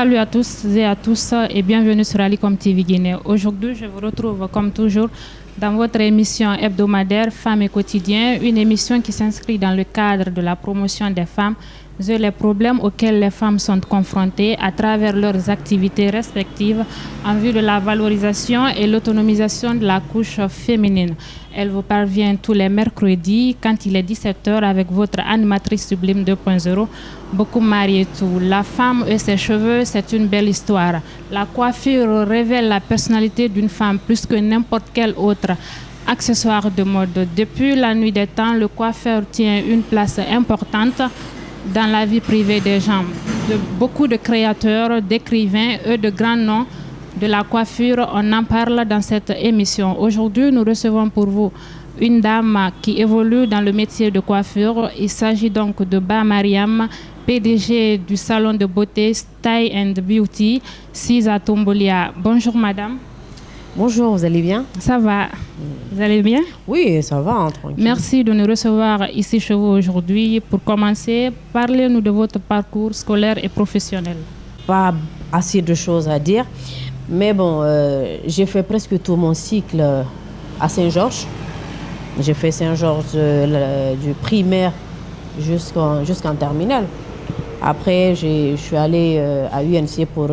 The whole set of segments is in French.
Salut à tous et à tous et bienvenue sur Alicom TV Guinée. Aujourd'hui, je vous retrouve comme toujours dans votre émission hebdomadaire Femmes et Quotidien, une émission qui s'inscrit dans le cadre de la promotion des femmes et les problèmes auxquels les femmes sont confrontées à travers leurs activités respectives en vue de la valorisation et l'autonomisation de la couche féminine. Elle vous parvient tous les mercredis quand il est 17h avec votre animatrice sublime 2.0, Bokoum Marietou. La femme et ses cheveux, c'est une belle histoire. La coiffure révèle la personnalité d'une femme plus que n'importe quel autre accessoire de mode. Depuis la nuit des temps, le coiffeur tient une place importante dans la vie privée des gens. Beaucoup de créateurs, d'écrivains et de grands noms de la coiffure, on en parle dans cette émission. Aujourd'hui, nous recevons pour vous une dame qui évolue dans le métier de coiffure. Il s'agit donc de Ba Mariam, PDG du salon de beauté Style and Beauty, Cisa Tombolia. Bonjour madame. Bonjour, vous allez bien? Ça va. Vous allez bien? Oui, ça va, tranquille. Merci de nous recevoir ici chez vous aujourd'hui. Pour commencer, parlez-nous de votre parcours scolaire et professionnel. Pas assez de choses à dire, mais bon, j'ai fait presque tout mon cycle à Saint-Georges. J'ai fait Saint-Georges du primaire jusqu'en terminale. Après, je suis allée à UNC pour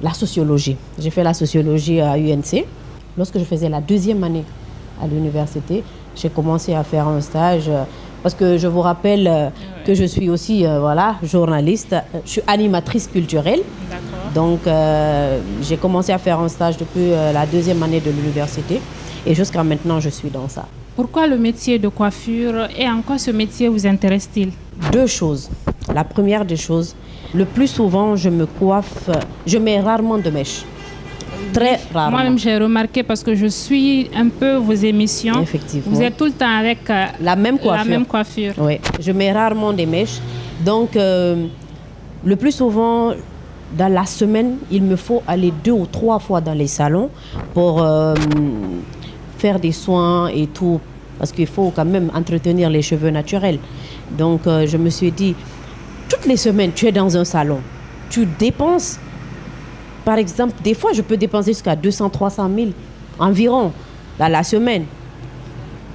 la sociologie. J'ai fait la sociologie à UNC. Lorsque je faisais la deuxième année à l'université, j'ai commencé à faire un stage parce que je vous rappelle que je suis aussi journaliste. Je suis animatrice culturelle. D'accord. Donc, j'ai commencé à faire un stage depuis la deuxième année de l'université et jusqu'à maintenant, je suis dans ça. Pourquoi le métier de coiffure et en quoi ce métier vous intéresse-t-il? Deux choses. La première des choses, le plus souvent, je me coiffe, je mets rarement de mèches. Très rarement. Moi-même, j'ai remarqué parce que je suis un peu vos émissions. Effectivement. Vous êtes tout le temps avec la même coiffure. Oui, je mets rarement des mèches. Donc, le plus souvent, dans la semaine, il me faut aller 2 ou 3 fois dans les salons pour faire des soins et tout. Parce qu'il faut quand même entretenir les cheveux naturels. Donc, je me suis dit, toutes les semaines, tu es dans un salon. Tu dépenses, par exemple, des fois, je peux dépenser jusqu'à 200, 300 000 environ dans la semaine.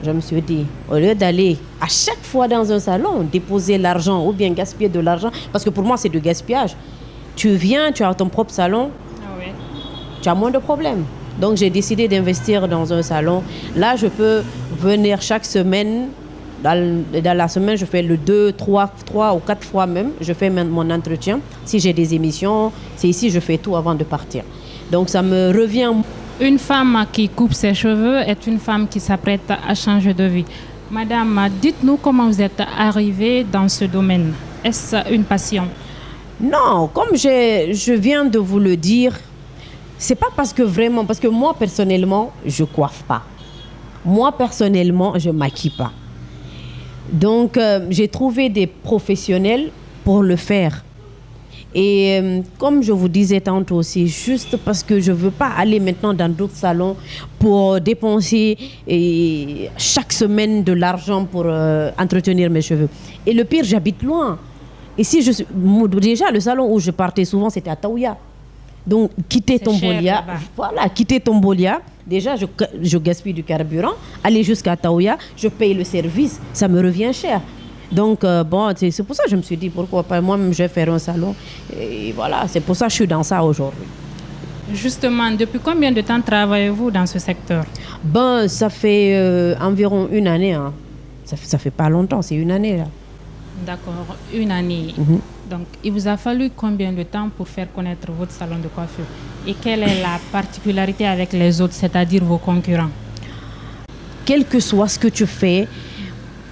Je me suis dit, au lieu d'aller à chaque fois dans un salon, déposer l'argent ou bien gaspiller de l'argent, parce que pour moi, c'est du gaspillage. Tu viens, tu as ton propre salon, tu as moins de problèmes. Donc, j'ai décidé d'investir dans un salon. Là, je peux venir chaque semaine. Dans la semaine, je fais le 2, 3 ou 4 fois même. Je fais mon entretien. Si j'ai des émissions, c'est ici, je fais tout avant de partir. Donc, ça me revient. Une femme qui coupe ses cheveux est une femme qui s'apprête à changer de vie. Madame, dites-nous comment vous êtes arrivée dans ce domaine. Est-ce une passion? Non, comme je viens de vous le dire, c'est pas parce que moi, personnellement, je coiffe pas. Moi, personnellement, je maquille pas. Donc, j'ai trouvé des professionnels pour le faire. Et comme je vous disais tantôt aussi, juste parce que je ne veux pas aller maintenant dans d'autres salons pour dépenser chaque semaine de l'argent pour entretenir mes cheveux. Et le pire, j'habite loin. Et si déjà, le salon où je partais souvent, c'était à Taouya. Donc, quitter Tombolia, déjà, je gaspille du carburant. Aller jusqu'à Taouya, je paye le service, ça me revient cher. Donc, c'est pour ça que je me suis dit, pourquoi pas moi-même, je vais faire un salon. Et voilà, c'est pour ça que je suis dans ça aujourd'hui. Justement, depuis combien de temps travaillez-vous dans ce secteur? Ça fait environ une année. Hein. Ça fait pas longtemps, c'est une année. Là. D'accord, une année. Donc, il vous a fallu combien de temps pour faire connaître votre salon de coiffure? Et quelle est la particularité avec les autres, c'est-à-dire vos concurrents? Quel que soit ce que tu fais,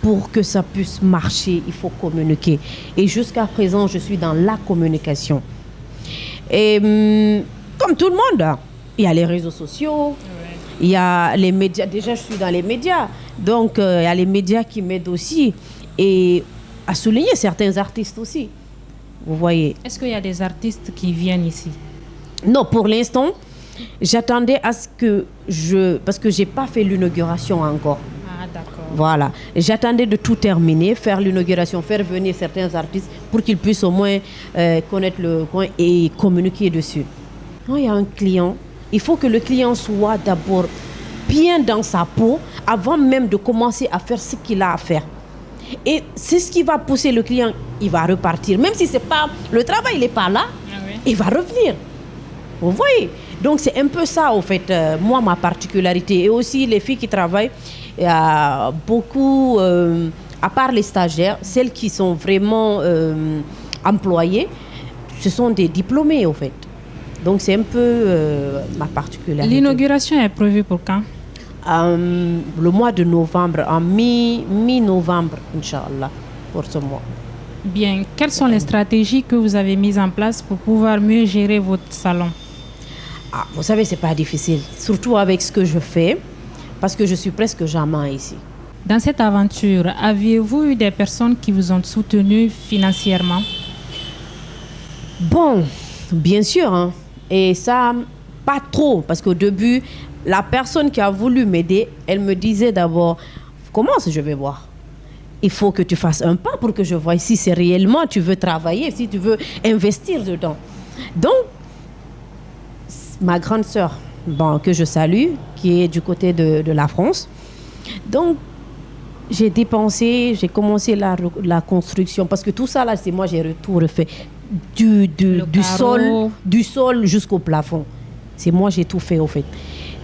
pour que ça puisse marcher, il faut communiquer. Et jusqu'à présent, je suis dans la communication. Et comme tout le monde, il y a les réseaux sociaux, il y a les médias. Déjà, je suis dans les médias. Donc, il y a les médias qui m'aident aussi. Et à souligner certains artistes aussi. Vous voyez. Est-ce qu'il y a des artistes qui viennent ici? Non, pour l'instant, j'attendais à ce que parce que je n'ai pas fait l'inauguration encore. Ah, d'accord. Voilà. J'attendais de tout terminer, faire l'inauguration, faire venir certains artistes pour qu'ils puissent au moins connaître le coin et communiquer dessus. Quand il y a un client, il faut que le client soit d'abord bien dans sa peau avant même de commencer à faire ce qu'il a à faire. Et c'est ce qui va pousser le client, il va repartir. Même si c'est pas, le travail il n'est pas là, il va revenir. Vous voyez? Donc c'est un peu ça, au fait, moi, ma particularité. Et aussi les filles qui travaillent, il y a beaucoup, à part les stagiaires, celles qui sont vraiment employées, ce sont des diplômés, au fait. Donc c'est un peu ma particularité. L'inauguration est prévue pour quand? Le mois de novembre, en mi-novembre, Inch'Allah, pour ce mois. Bien. Quelles sont les stratégies que vous avez mises en place pour pouvoir mieux gérer votre salon? Vous savez, c'est pas difficile, surtout avec ce que je fais, parce que je suis presque jamais ici. Dans cette aventure, aviez-vous eu des personnes qui vous ont soutenu financièrement? Bon, bien sûr, hein. Et ça, pas trop, parce qu'au début, la personne qui a voulu m'aider, elle me disait d'abord, comment je vais voir? Il faut que tu fasses un pas pour que je voie si c'est réellement tu veux travailler, si tu veux investir dedans. Donc, ma grande sœur, que je salue, qui est du côté de la France. Donc, j'ai dépensé, j'ai commencé la construction, parce que tout ça, là, c'est moi, j'ai tout refait. Du sol jusqu'au plafond. C'est moi, j'ai tout fait, au fait.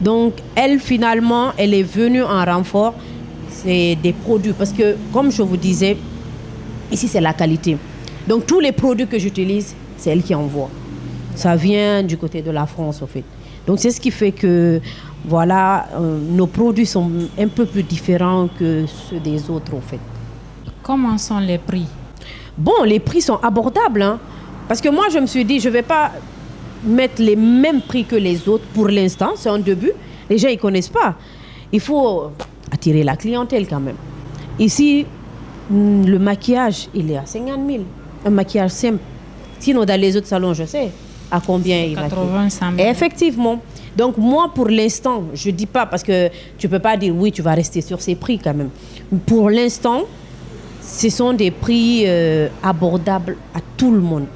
Donc, elle, finalement, elle est venue en renfort. C'est des produits, parce que, comme je vous disais, ici, c'est la qualité. Donc, tous les produits que j'utilise, c'est elle qui envoie. Ça vient du côté de la France, au fait. Donc, c'est ce qui fait que, voilà, nos produits sont un peu plus différents que ceux des autres, au fait. Comment sont les prix? Bon, les prix sont abordables, hein, parce que moi, je me suis dit, je ne vais pas mettre les mêmes prix que les autres pour l'instant. C'est un début. Les gens, ils ne connaissent pas. Il faut attirer la clientèle quand même. Ici, le maquillage, il est à 50 000. Un maquillage simple. Sinon, dans les autres salons, je sais à combien il va. 80, 100 000. Effectivement. Donc, moi, pour l'instant, je ne dis pas, parce que tu ne peux pas dire oui, tu vas rester sur ces prix quand même. Pour l'instant, ce sont des prix abordables à tout le monde.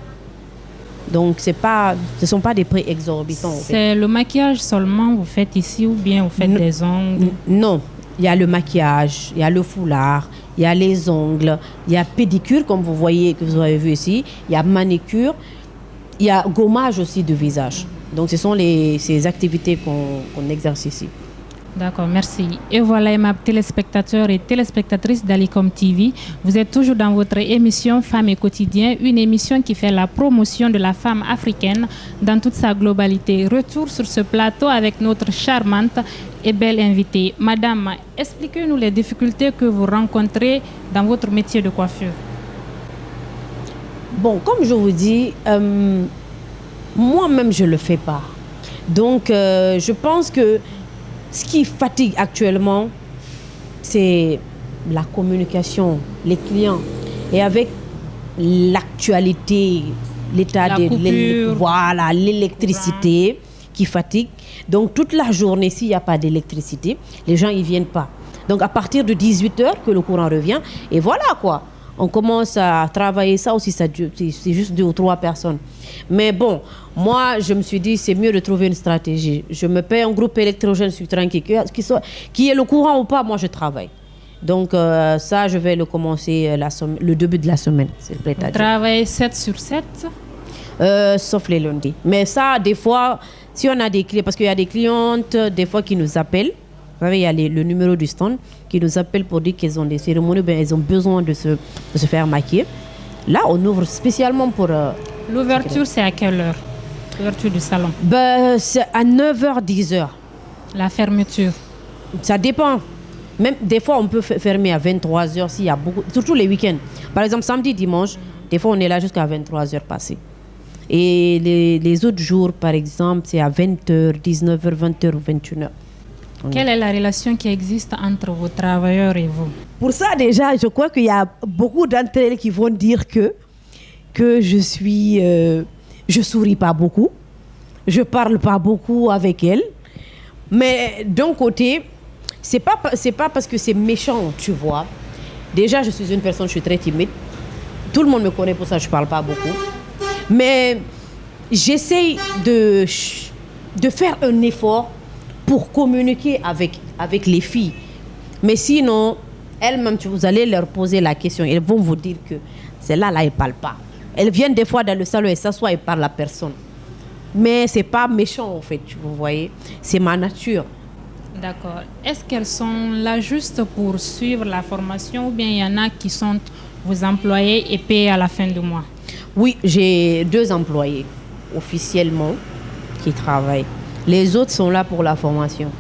Donc, ce ne sont pas des prix exorbitants. C'est le maquillage seulement vous faites ici ou bien vous faites des ongles? Non, il y a le maquillage, il y a le foulard, il y a les ongles, il y a pédicure comme vous voyez, que vous avez vu ici, il y a manicure, il y a gommage aussi de visage. Donc, ce sont ces activités qu'on exerce ici. D'accord, merci. Et voilà, mes téléspectateurs et téléspectatrices d'Alicom TV. Vous êtes toujours dans votre émission Femmes et Quotidien, une émission qui fait la promotion de la femme africaine dans toute sa globalité. Retour sur ce plateau avec notre charmante et belle invitée. Madame, expliquez-nous les difficultés que vous rencontrez dans votre métier de coiffure. Bon, comme je vous dis, moi-même, je ne le fais pas. Donc, je pense que ce qui fatigue actuellement, c'est la communication, les clients. Et avec l'actualité, l'état de voilà, l'électricité qui fatigue. Donc, toute la journée, s'il n'y a pas d'électricité, les gens ne viennent pas. Donc, à partir de 18h que le courant revient, et voilà quoi. On commence à travailler ça aussi, c'est juste 2 ou 3 personnes. Mais bon, moi, je me suis dit, c'est mieux de trouver une stratégie. Je me paie un groupe électrogène sur tranquille, qui est le courant ou pas, moi, je travaille. Donc, ça, je vais le commencer le début de la semaine. Vous travaillez 7 sur 7 sauf les lundis. Mais ça, des fois, si on a des clients, parce qu'il y a des clientes, des fois, qui nous appellent. Vous savez, il y a le numéro du stand qui nous appelle pour dire qu'ils ont des cérémonies, elles ont besoin de se faire maquiller. Là, on ouvre spécialement pour... L'ouverture, c'est à quelle heure? L'ouverture du salon? C'est à 9h, 10h. La fermeture? Ça dépend. Même des fois, on peut fermer à 23h s'il y a beaucoup... Surtout les week-ends. Par exemple, samedi, dimanche, des fois, on est là jusqu'à 23h passées. Et les autres jours, par exemple, c'est à 20h, 19h, 20h ou 21h. Quelle est la relation qui existe entre vos travailleurs et vous? Pour ça, déjà, je crois qu'il y a beaucoup d'entre elles qui vont dire que je souris pas beaucoup, je parle pas beaucoup avec elles. Mais d'un côté, c'est pas parce que c'est méchant, tu vois. Déjà, je suis une personne, je suis très timide. Tout le monde me connaît pour ça, je parle pas beaucoup. Mais j'essaye de faire un effort pour communiquer avec les filles. Mais sinon, elles-mêmes, vous allez leur poser la question. Elles vont vous dire que celle-là, elles ne parlent pas. Elles viennent des fois dans le salon et s'assoient et parlent à personne. Mais ce n'est pas méchant, en fait, vous voyez. C'est ma nature. D'accord. Est-ce qu'elles sont là juste pour suivre la formation ou bien il y en a qui sont vos employés et payés à la fin du mois? Oui, j'ai 2 employés officiellement qui travaillent. Les autres sont là pour la formation.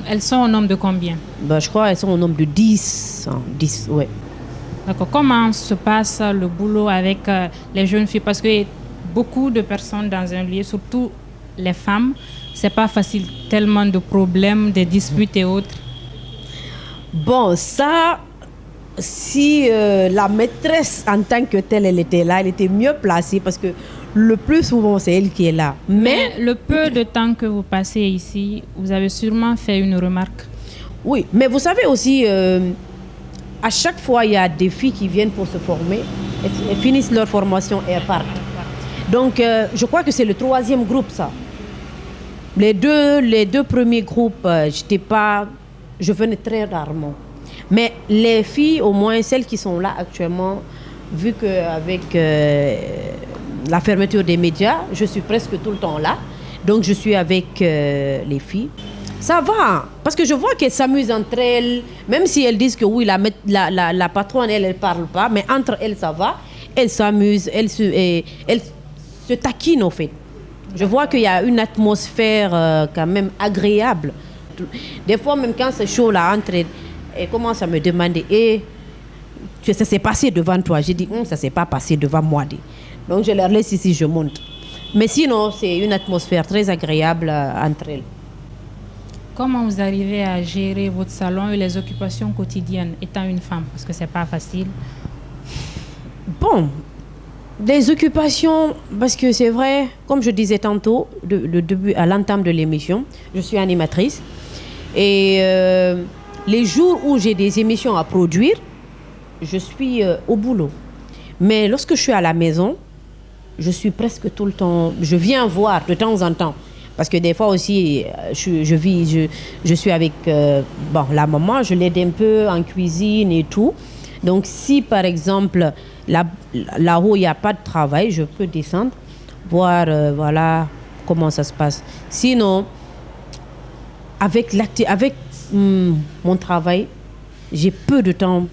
Elles sont au nombre de combien? Je crois qu'elles sont au nombre de 10. 10, ouais. D'accord. Comment se passe le boulot avec les jeunes filles? Parce que beaucoup de personnes dans un lieu, surtout les femmes, c'est pas facile, tellement de problèmes, de disputes et autres. Bon, ça, si la maîtresse en tant que telle, elle était là, elle était mieux placée parce que le plus souvent, c'est elle qui est là. Mais le peu de temps que vous passez ici, vous avez sûrement fait une remarque. Oui, mais vous savez aussi, à chaque fois, il y a des filles qui viennent pour se former, elles finissent leur formation et elles partent. Donc, je crois que c'est le 3e groupe, ça. Les deux premiers groupes, je venais très rarement. Mais les filles, au moins celles qui sont là actuellement, vu qu'avec la fermeture des médias, je suis presque tout le temps là. Donc je suis avec les filles. Ça va, parce que je vois qu'elles s'amusent entre elles, même si elles disent que oui, la patronne, elle ne parle pas, mais entre elles, ça va. Elles s'amusent, elles se taquinent, au fait. Je vois qu'il y a une atmosphère quand même agréable. Des fois, même quand c'est chaud là, entre elles, elles commencent à me demander ça s'est passé devant toi. J'ai dit ça s'est pas passé devant moi. Donc je leur laisse ici, je monte. Mais sinon, c'est une atmosphère très agréable entre elles. Comment vous arrivez à gérer votre salon et les occupations quotidiennes étant une femme? Parce que c'est pas facile. Bon, des occupations, parce que c'est vrai, comme je disais tantôt, le début à l'entame de l'émission, je suis animatrice. Et les jours où j'ai des émissions à produire, je suis au boulot. Mais lorsque je suis à la maison, je suis presque tout le temps... Je viens voir de temps en temps. Parce que des fois aussi, je suis avec la maman, je l'aide un peu en cuisine et tout. Donc si par exemple, là-haut, il n'y a pas de travail, je peux descendre, voir comment ça se passe. Sinon, avec mon travail, j'ai peu de temps.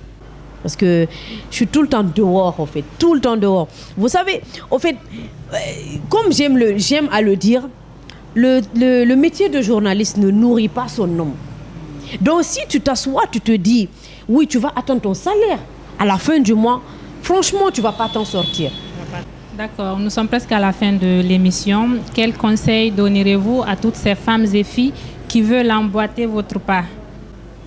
Parce que je suis tout le temps dehors, en fait. Tout le temps dehors. Vous savez, en fait, comme j'aime à le dire, le métier de journaliste ne nourrit pas son homme. Donc, si tu t'assois, tu te dis, oui, tu vas attendre ton salaire à la fin du mois, franchement, tu ne vas pas t'en sortir. D'accord. Nous sommes presque à la fin de l'émission. Quel conseil donnerez-vous à toutes ces femmes et filles qui veulent emboîter votre pas?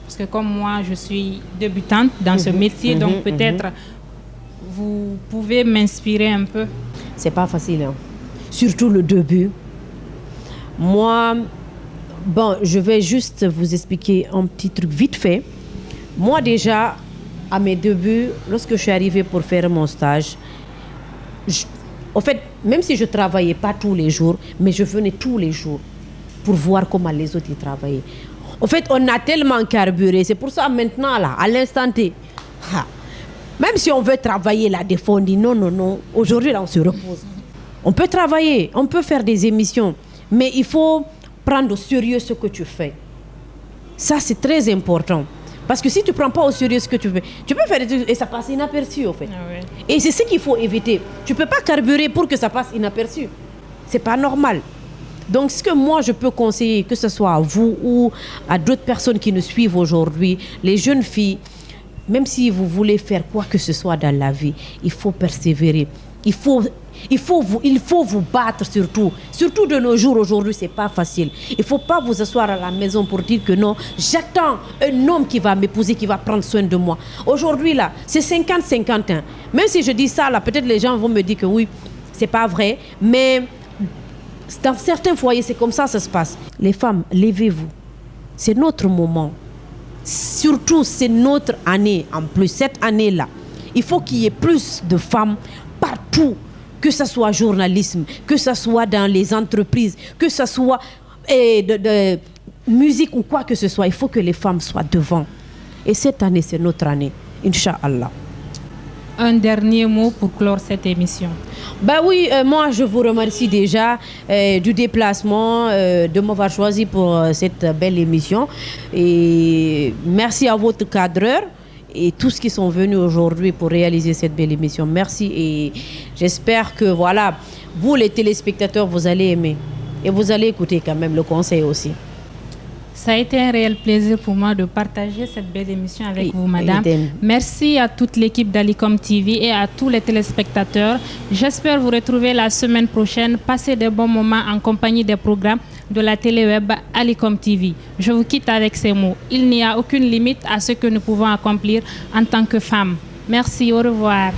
Parce que comme moi, je suis débutante dans ce métier, donc peut-être vous pouvez m'inspirer un peu. C'est pas facile, hein. Surtout le début. Moi, je vais juste vous expliquer un petit truc vite fait. Moi déjà, à mes débuts, lorsque je suis arrivée pour faire mon stage, en fait, même si je ne travaillais pas tous les jours, mais je venais tous les jours pour voir comment les autres y travaillaient. En fait, on a tellement carburé. C'est pour ça maintenant, là, à l'instant T, même si on veut travailler là, des fois, on dit non. Aujourd'hui, là, on se repose. On peut travailler, on peut faire des émissions, mais il faut prendre au sérieux ce que tu fais. Ça, c'est très important. Parce que si tu ne prends pas au sérieux ce que tu fais, tu peux faire des trucs et ça passe inaperçu, en fait. Ah ouais. Et c'est ce qu'il faut éviter. Tu ne peux pas carburer pour que ça passe inaperçu. Ce n'est pas normal. Donc, ce que moi, je peux conseiller, que ce soit à vous ou à d'autres personnes qui nous suivent aujourd'hui, les jeunes filles, même si vous voulez faire quoi que ce soit dans la vie, il faut persévérer. Il faut vous battre surtout de nos jours aujourd'hui, c'est pas facile. Il faut pas vous asseoir à la maison pour dire que non, j'attends un homme qui va m'épouser, qui va prendre soin de moi. Aujourd'hui là, c'est 50-50. Hein. Même si je dis ça là, peut-être les gens vont me dire que oui, c'est pas vrai, mais dans certains foyers, c'est comme ça se passe. Les femmes, levez-vous. c'est notre moment. Surtout, c'est notre année en plus. Cette année-là, il faut qu'il y ait plus de femmes partout, que ce soit journalisme, que ce soit dans les entreprises, que ce soit de musique ou quoi que ce soit. Il faut que les femmes soient devant. Et cette année, c'est notre année, Inch'Allah. Un dernier mot pour clore cette émission. Oui, moi je vous remercie déjà du déplacement, de m'avoir choisi pour cette belle émission. Et merci à votre cadreur et tous qui sont venus aujourd'hui pour réaliser cette belle émission. Merci et j'espère que voilà, vous les téléspectateurs, vous allez aimer. Et vous allez écouter quand même le conseil aussi. Ça a été un réel plaisir pour moi de partager cette belle émission avec vous, madame. Merci à toute l'équipe d'Alicom TV et à tous les téléspectateurs. J'espère vous retrouver la semaine prochaine. Passez de bons moments en compagnie des programmes de la télé-web Alicom TV. Je vous quitte avec ces mots. Il n'y a aucune limite à ce que nous pouvons accomplir en tant que femmes. Merci, au revoir.